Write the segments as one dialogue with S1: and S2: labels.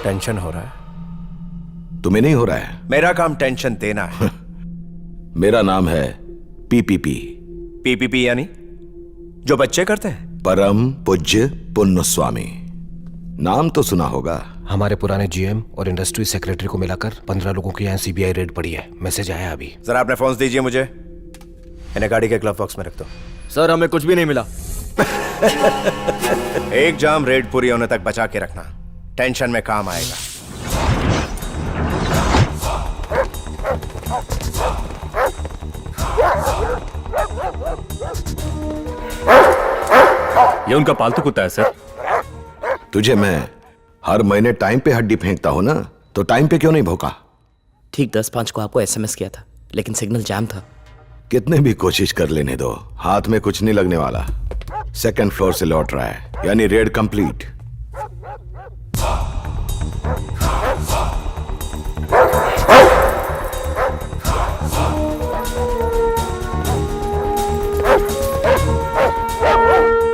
S1: Tension हो रहा है?
S2: तुम्हें नहीं हो रहा है?
S1: मेरा काम टेंशन देना है।
S2: मेरा नाम है पीपीपी।
S1: पीपीपी यानी जो बच्चे करते हैं?
S2: परम पूज्य पुण्य स्वामी। नाम तो सुना होगा।
S3: हमारे पुराने जीएम और इंडस्ट्री सेक्रेटरी को मिलाकर 15 लोगों की यहाँ सीबीआई रेड पड़ी है। मैसेज आया अभी।
S1: जरा अपने फोन दीजिए मुझे। इन्हें गाड़ी के ग्लव बॉक्स में रख दो।
S4: सर हमें कुछ भी नहीं मिला।
S1: एक जाम रेड पूरी होने तक बचा के रखना, टेंशन में काम आएगा।
S5: ये उनका पालतू कुत्ता है सर।
S2: तुझे मैं हर महीने टाइम पे हड्डी फेंकता हूं ना, तो टाइम पे क्यों नहीं भौंका?
S6: ठीक 10:05 को आपको एसएमएस किया था, लेकिन सिग्नल जैम था।
S2: कितने भी कोशिश कर लेने दो, हाथ में कुछ नहीं लगने वाला। सेकंड फ्लोर से लौट रहा है, यानी रेड कंप्लीट।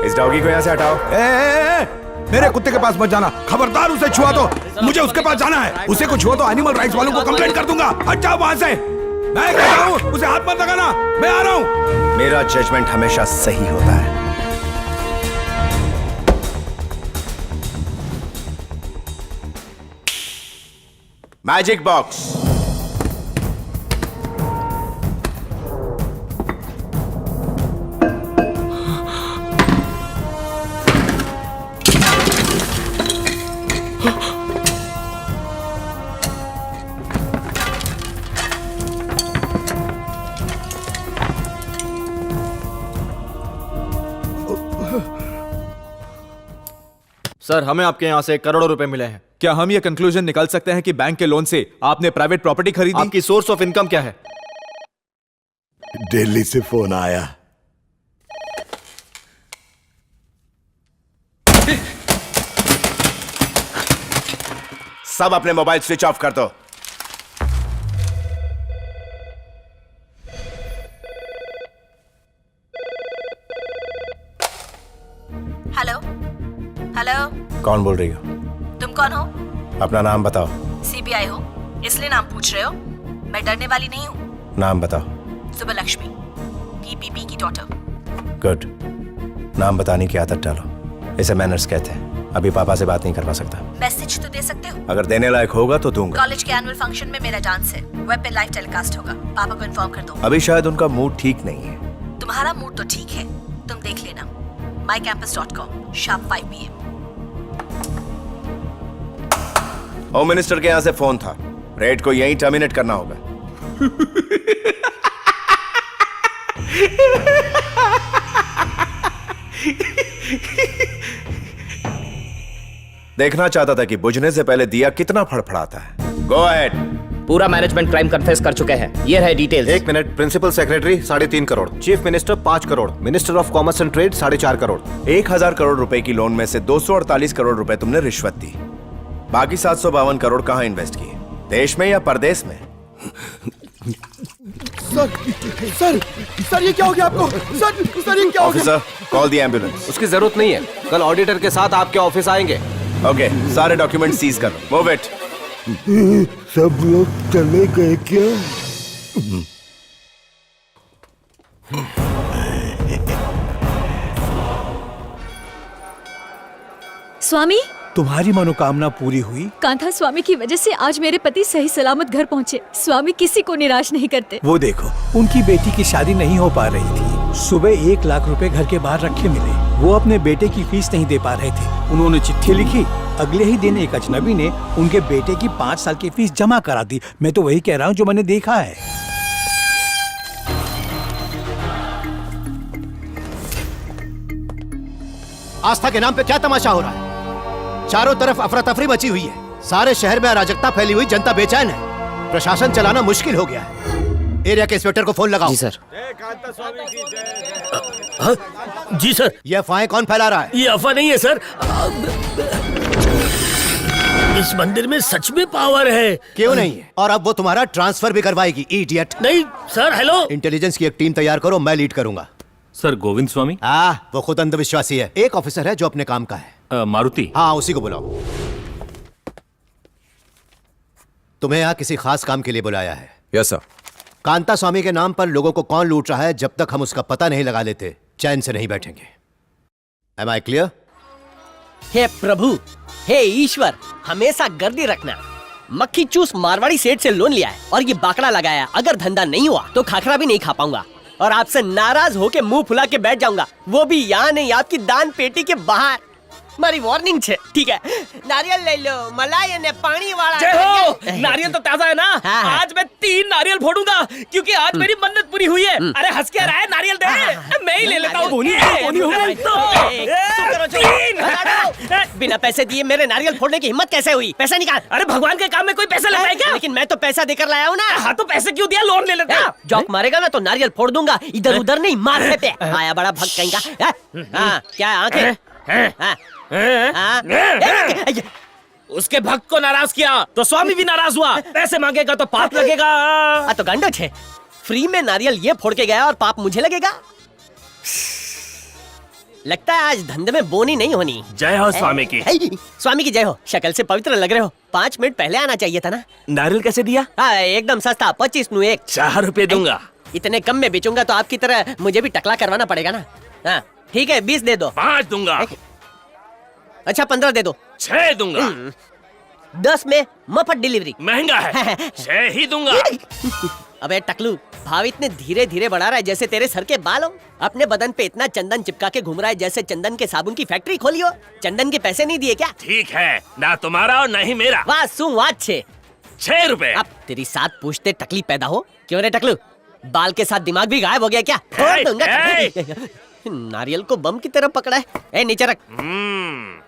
S1: इस डॉगी को यहां से हटाओ।
S2: मेरे कुत्ते के पास मत जाना, खबरदार। उसे छुआ तो मुझे उसके पास जाना है। उसे कुछ हुआ तो एनिमल राइट्स वालों को कंप्लेंट कर दूंगा। हट जाओ वहां से। मैं कहता हूं उसे हाथ मत लगाना। मैं आ रहा हूं।
S1: मेरा जजमेंट हमेशा सही होता है। Magic box.
S4: सर हमें आपके यहाँ से करोड़ों रुपए मिले हैं।
S7: क्या हम ये कंक्लूजन निकाल सकते हैं कि बैंक के लोन से आपने प्राइवेट प्रॉपर्टी खरीदी?
S4: आपकी सोर्स ऑफ इनकम क्या है?
S2: दिल्ली से फोन आया।
S1: सब अपने मोबाइल स्विच ऑफ कर दो।
S8: हेलो हेलो,
S1: कौन बोल रही हो?
S8: तुम कौन हो?
S1: अपना नाम बताओ।
S8: सीबीआई हो इसलिए नाम पूछ रहे हो? मैं डरने वाली नहीं हूँ।
S1: नाम बताओ।
S8: सुबलक्ष्मी, पीपीपी की डॉटर।
S1: गुड। नाम बताने की आदत डालो, इसे मैनर्स कहते हैं। अभी पापा से बात नहीं करवा सकता।
S8: मैसेज तो दे सकते हो।
S1: अगर देने लायक होगा तो दूंगा।
S8: कॉलेज के एनुअल फंक्शन में मेरा डांस है, वेब पे लाइव टेलीकास्ट होगा। पापा को इन्फॉर्म कर दो।
S1: अभी शायद उनका मूड ठीक नहीं है।
S8: तुम्हारा मूड तो ठीक है, तुम देख लेना। mycampus.com sharp 5 PM।
S1: Home minister के यहाँ से फोन था, रेड को यहीं टर्मिनेट करना होगा। देखना चाहता था कि बुझने से पहले दिया कितना फड़फड़ाता है। Go ahead.
S6: पूरा मैनेजमेंट क्राइम कन्फेस कर चुके हैं। ये रहे details.
S9: 1 minute. Principal secretary 3.5 crore, chief minister 5 crore, minister of commerce and trade 4.5 crore.
S1: 1000 crore रुपए की लोन में से 248 करोड़ रुपए तुमने रिश्वत दी। बाकी 752 करोड़ कहां इन्वेस्ट किए? देश में या परदेश में?
S9: सर ये क्या हो गया आपको? सर ये क्या हो गया?
S1: Officer, call the ambulance.
S4: उसकी जरूरत नहीं है, कल ऑडिटर के साथ आपके ऑफिस आएंगे।
S1: ओके, सारे डॉक्यूमेंट सीज करो। Move it.
S2: सब लोग चले गए क्या?
S10: स्वामी,
S11: तुम्हारी मनोकामना पूरी हुई?
S10: कांथा स्वामी की वजह से आज मेरे पति सही सलामत घर पहुंचे। स्वामी किसी को निराश नहीं करते।
S11: वो देखो, उनकी बेटी की शादी नहीं हो पा रही थी। सुबह 1 लाख रुपए घर के बाहर रखे मिले। वो अपने बेटे की फीस नहीं दे पा रहे थे। उन्होंने चिट्ठी लिखी। अगले ही दिन एक अजनबी ने उनके बेटे की 5 साल की फीस जमा करा दी। मैं तो वही कह रहा हूँ जो मैंने देखा है।
S9: आस्था के नाम पे क्या तमाशा हो रहा है? चारों तरफ अफरा तफरी मची हुई है। सारे शहर में अराजकता फैली हुई, जनता बेचैन है। प्रशासन चलाना मुश्किल हो गया है। एरिया के इंस्पेक्टर को फोन लगाओ।
S6: जी सर।
S9: जी सर। ये अफवाहें कौन फैला रहा है?
S12: ये अफवाह नहीं है सर, इस मंदिर में सच में पावर है।
S9: क्यों नहीं है? और अब वो तुम्हारा ट्रांसफर भी करवाएगी, इडियट।
S12: नहीं सर। हेलो,
S9: इंटेलिजेंस की एक टीम तैयार करो, मैं लीड करूंगा।
S5: सर गोविंद स्वामी?
S9: वो खुद अंधविश्वासी है। एक ऑफिसर है जो अपने काम का है।
S5: मारुति?
S9: हाँ, उसी को बुलाओ। तुम्हें यहाँ किसी खास काम के लिए बुलाया है।
S7: Yes sir.
S9: कांता स्वामी के नाम पर लोगों को कौन लूट रहा है, जब तक हम उसका पता नहीं लगा लेते चैन से नहीं बैठेंगे। Am I clear?
S6: हे प्रभु, हे ईश्वर, हमेशा गर्दी रखना। मक्खी चूस मारवाड़ी सेठ से लोन लिया है और ये बाकड़ा लगाया। अगर धंधा नहीं हुआ तो खाखरा भी नहीं खा पाऊंगा और आपसे नाराज होके मुंह फुला के बैठ जाऊंगा, वो भी यहाँ नहीं, आपकी दान पेटी के बाहर। मारी वार्निंग छे, ठीक है? नारियल ले लो, मलाई ने पानी वाला।
S12: जय हो। नारियल तो ताजा है ना?
S6: हाँ, हाँ।
S12: आज मैं 3 नारियल फोड़ूंगा क्योंकि आज मेरी मन्नत पूरी हुई है। अरे हंस क्या रहा है? नारियल दे, मैं ही ले लेता हूँ।
S6: बिना पैसे दिए मेरे नारियल फोड़ने की हिम्मत कैसे हुई? पैसा निकाल।
S12: अरे भगवान के काम में कोई पैसा लगता है क्या?
S6: लेकिन मैं तो पैसा देकर लाया हूँ ना।
S12: हाँ तो पैसे क्यों दिया? लोन ले लेता।
S6: जॉक मारेगा ना तो नारियल फोड़ दूंगा, इधर उधर नहीं, माथे पे। आया बड़ा भक्त कहीं का। हाँ, क्या आंखें?
S12: उसके भक्त को नाराज किया तो स्वामी भी नाराज हुआ। पैसे मांगेगा तो पाप लगेगा।
S6: तो गंडो छे, फ्री में नारियल ये फोड़ के गया और पाप मुझे लगेगा। लगता है आज धंधे में बोनी नहीं होनी।
S12: जय हो स्वामी की।
S6: स्वामी की जय हो। शक्ल से पवित्र लग रहे हो। 5 मिनट पहले आना चाहिए था ना।
S12: नारियल कैसे दिया?
S6: हाँ, एकदम सस्ता, 25 नु 1।
S12: 4 रुपए दूंगा।
S6: इतने कम में बेचूंगा तो आपकी तरह मुझे भी टकला करवाना पड़ेगा ना। हाँ ठीक है, 20 दे दो।
S12: 5 दूंगा।
S6: अच्छा 15 दे दो।
S12: 6 दूंगा।
S6: 10 में मफत डिलीवरी।
S12: महंगा है। 6 ही दूंगा।
S6: अबे टकलू, भाव इतने धीरे धीरे बढ़ा रहा है जैसे तेरे सर के बाल हो। अपने बदन पे इतना चंदन चिपका के घूम रहा है जैसे चंदन के साबुन की फैक्ट्री खोली हो। चंदन के पैसे नहीं दिए क्या?
S12: ठीक है, ना तुम्हारा और ना ही मेरा।
S6: वाह सु वाह
S12: 6 रुपए।
S6: अब तेरी 7 पूछते टकली पैदा हो। क्यों रे टकलू, बाल के साथ दिमाग भी गायब हो गया क्या? फोड़ दूंगा। नारियल को बम की तरह पकड़ा है। ए नीचे रख।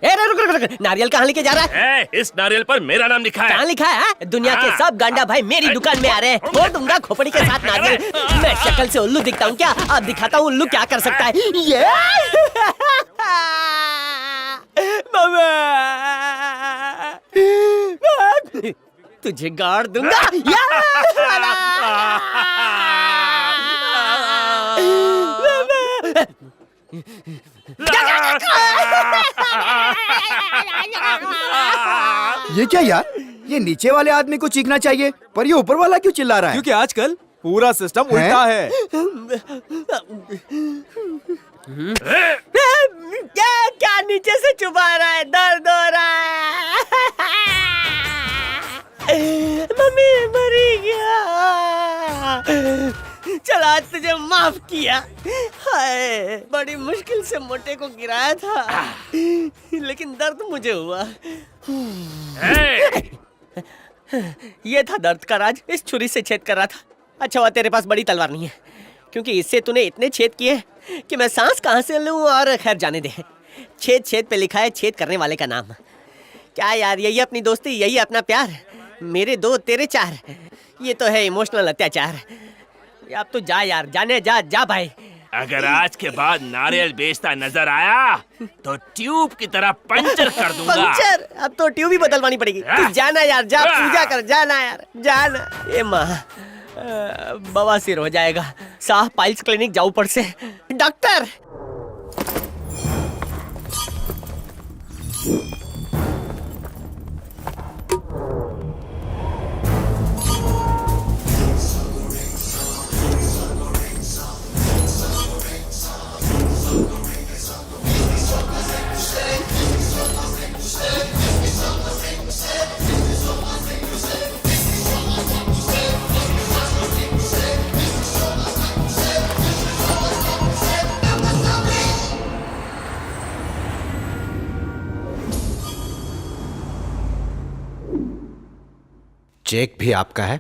S6: ए रुक, नारियल कहाँ लेके जा रहा है?
S12: इस नारियल पर मेरा नाम लिखा है।
S6: कहाँ लिखा है? दुनिया के सब गांडा भाई मेरी दुकान में आ रहे हैं। फोड़ दूंगा खोपड़ी के साथ नारियल। मैं शक्ल से उल्लू दिखता हूँ क्या? अब दिखाता हूँ उल्लू क्या कर सकता है। ये तुझे गाड़ दूंगा।
S2: ये क्या यार? ये नीचे वाले आदमी को चीखना चाहिए पर ये ऊपर वाला क्यों चिल्ला रहा है?
S7: क्योंकि आजकल पूरा सिस्टम उल्टा है।
S6: क्या नीचे से चुभा रहा है? दर्द हो रहा है। मम्मी मरी गया। चल आज तुझे माफ किया। हाय, बड़ी मुश्किल से मोटे को गिराया था लेकिन दर्द मुझे हुआ। ये था दर्द का राज। इस छुरी से छेद कर रहा था। अच्छा हुआ तेरे पास बड़ी तलवार नहीं है, क्योंकि इससे तूने इतने छेद किए कि मैं सांस कहाँ से लूं। और खैर जाने दे, छेद छेद पे लिखा है छेद करने वाले का नाम। क्या यार, यही अपनी दोस्ती, यही अपना प्यार। मेरे 2 तेरे 4, ये तो है इमोशनल अत्याचार। अब तो जा यार, जाने जा, जा भाई।
S12: अगर आज के बाद नारियल बेचता नजर आया तो ट्यूब की तरह पंचर कर दूंगा।
S6: पंचर? अब तो ट्यूब ही बदलवानी पड़ेगी। तू जाना यार, जा पूजा कर, जाना यार, जाना। ए माँ, बवासीर हो जाएगा। साह पाइल्स क्लिनिक जाऊं पड़ से। डॉक्टर
S3: चेक भी आपका है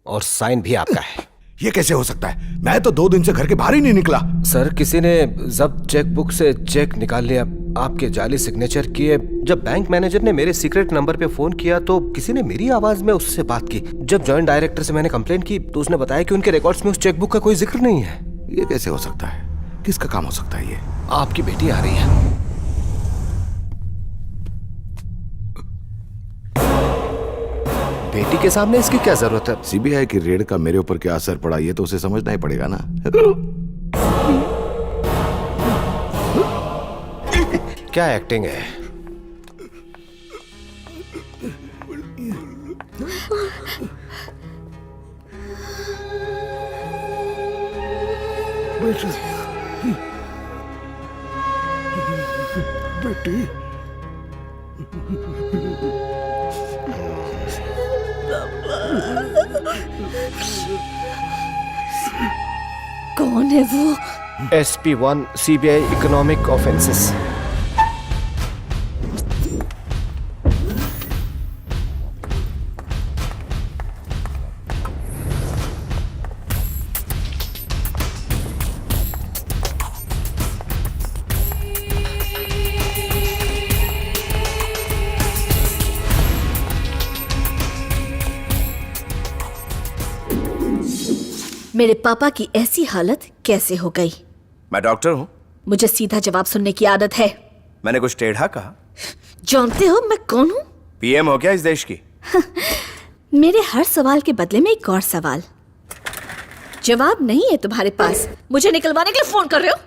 S3: और साइन भी आपका है।
S2: ये कैसे हो सकता है? मैं तो 2 दिन से घर के बाहर ही नहीं निकला।
S3: सर, किसी ने जब्त चेकबुक से चेक निकाल लिया, आपके जाली सिग्नेचर किए। जब बैंक मैनेजर ने मेरे सीक्रेट नंबर पे फोन किया तो किसी ने मेरी आवाज में उससे बात की। जब जॉइंट डायरेक्टर से मैंने कंप्लेंट की तो उसने बताया कि उनके रिकॉर्ड्स में उस चेकबुक का कोई जिक्र नहीं है।
S2: ये कैसे हो सकता है? किसका काम हो सकता है ये?
S3: आपकी बेटी आ रही है। बेटी के सामने इसकी क्या जरूरत है?
S2: सीबीआई की रेड का मेरे ऊपर क्या असर पड़ा ये तो उसे समझना ही पड़ेगा ना।
S3: क्या एक्टिंग है?
S10: कौन है वो?
S3: SP1 CBI economic offences.
S8: मेरे पापा की ऐसी हालत कैसे हो गई?
S1: मैं डॉक्टर हूँ।
S8: मुझे सीधा जवाब सुनने की आदत है।
S1: मैंने कुछ टेढ़ा कहा?
S8: जानते हो मैं कौन हूँ?
S1: PM हो क्या इस देश की?
S8: मेरे हर सवाल के बदले में एक और सवाल। जवाब नहीं है तुम्हारे पास? मुझे निकलवाने के लिए फोन कर रहे हो?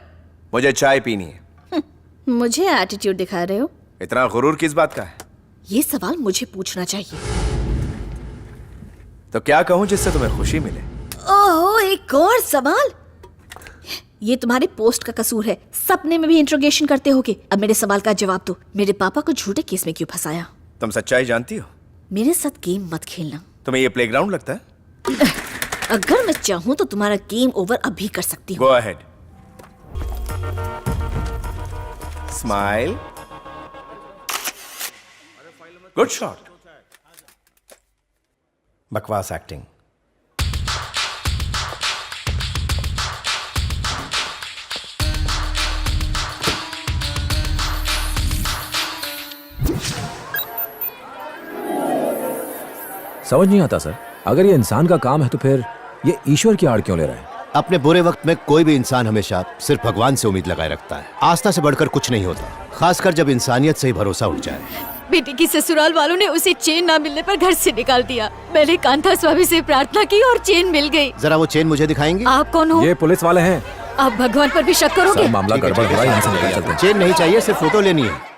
S1: मुझे चाय पीनी है।
S8: मुझे एटीट्यूड दिखा रहे हो?
S1: इतना गुरूर किस बात का है?
S8: ये सवाल मुझे पूछना चाहिए।
S1: तो क्या कहूँ जिससे तुम्हें खुशी मिले?
S8: ओह, एक और सवाल। ये तुम्हारे पोस्ट का कसूर है। सपने में भी इंट्रोगेशन करते होगे। अब मेरे सवाल का जवाब दो। मेरे पापा को झूठे केस में क्यों फंसाया?
S1: तुम सच्चाई जानती हो?
S8: मेरे साथ गेम मत खेलना।
S1: तुम्हें ये प्लेग्राउंड लगता है?
S8: अगर मैं चाहूँ तो तुम्हारा गेम ओवर अभी कर सकती हूँ।
S1: Go ahead. Smile. Good shot. बकवास एक्टिंग।
S7: समझ नहीं आता सर, अगर ये इंसान का काम है तो फिर ये ईश्वर की आड़ क्यों ले रहा है?
S9: अपने बुरे वक्त में कोई भी इंसान हमेशा सिर्फ भगवान से उम्मीद लगाए रखता है। आस्था से बढ़कर कुछ नहीं होता, खासकर जब इंसानियत से ही भरोसा उठ जाए।
S10: बेटी की ससुराल वालों ने उसे चेन ना मिलने पर घर से निकाल दिया। मैंने कांता स्वामी से प्रार्थना की और चेन मिल गई।
S9: जरा वो चेन मुझे दिखाएंगे?
S10: आप कौन हो?
S7: ये पुलिस वाले हैं।
S10: आप भगवान पर भी शक करोगे?
S7: मामला गड़बड़ हो रहा है, यहाँ से निकल चलते हैं।
S9: चेन नहीं चाहिए, सिर्फ फोटो लेनी है।